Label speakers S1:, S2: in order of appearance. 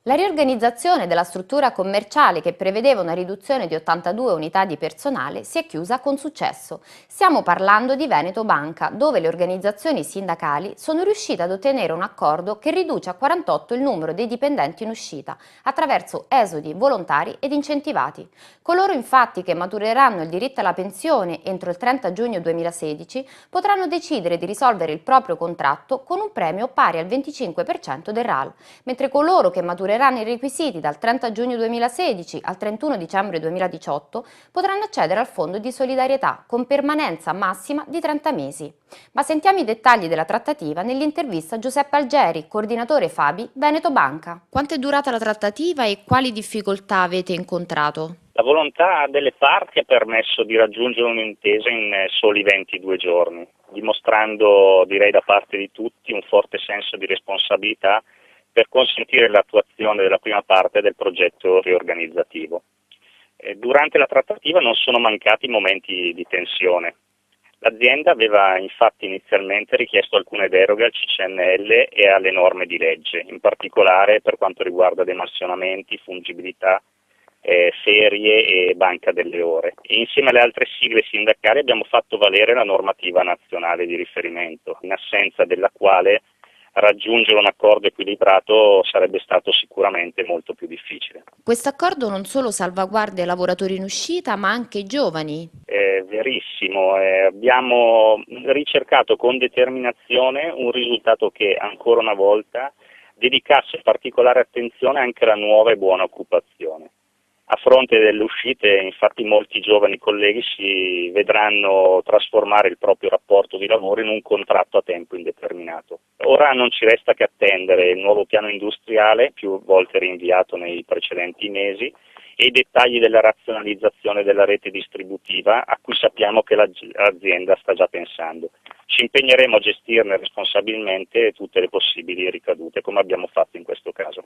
S1: La riorganizzazione della struttura commerciale che prevedeva una riduzione di 82 unità di personale si è chiusa con successo. Stiamo parlando di Veneto Banca, dove le organizzazioni sindacali sono riuscite ad ottenere un accordo che riduce a 48 il numero dei dipendenti in uscita, attraverso esodi volontari ed incentivati. Coloro infatti che matureranno il diritto alla pensione entro il 30 giugno 2016 potranno decidere di risolvere il proprio contratto con un premio pari al 25% del RAL, mentre coloro che matureranno i requisiti dal 30 giugno 2016 al 31 dicembre 2018 potranno accedere al fondo di solidarietà con permanenza massima di 30 mesi. Ma sentiamo i dettagli della trattativa nell'intervista a Giuseppe Algeri, coordinatore Fabi Veneto Banca. Quanto è durata la trattativa e quali difficoltà avete incontrato?
S2: La volontà delle parti ha permesso di raggiungere un'intesa in soli 22 giorni, dimostrando, direi da parte di tutti, un forte senso di responsabilità per consentire l'attuazione della prima parte del progetto riorganizzativo. Durante la trattativa non sono mancati momenti di tensione. L'azienda aveva infatti inizialmente richiesto alcune deroghe al CCNL e alle norme di legge, in particolare per quanto riguarda demansionamenti, fungibilità, ferie e banca delle ore. E insieme alle altre sigle sindacali abbiamo fatto valere la normativa nazionale di riferimento, in assenza della quale raggiungere un accordo equilibrato sarebbe stato sicuramente molto più difficile.
S1: Questo accordo non solo salvaguarda i lavoratori in uscita, ma anche i giovani.
S2: È verissimo, abbiamo ricercato con determinazione un risultato che ancora una volta dedicasse particolare attenzione anche alla nuova e buona occupazione. A fronte delle uscite, infatti, molti giovani colleghi si vedranno trasformare il proprio rapporto di lavoro in un contratto a tempo indeterminato. Ora non ci resta che attendere il nuovo piano industriale, più volte rinviato nei precedenti mesi, e i dettagli della razionalizzazione della rete distributiva a cui sappiamo che l'azienda sta già pensando. Ci impegneremo a gestirne responsabilmente tutte le possibili ricadute, come abbiamo fatto in questo caso.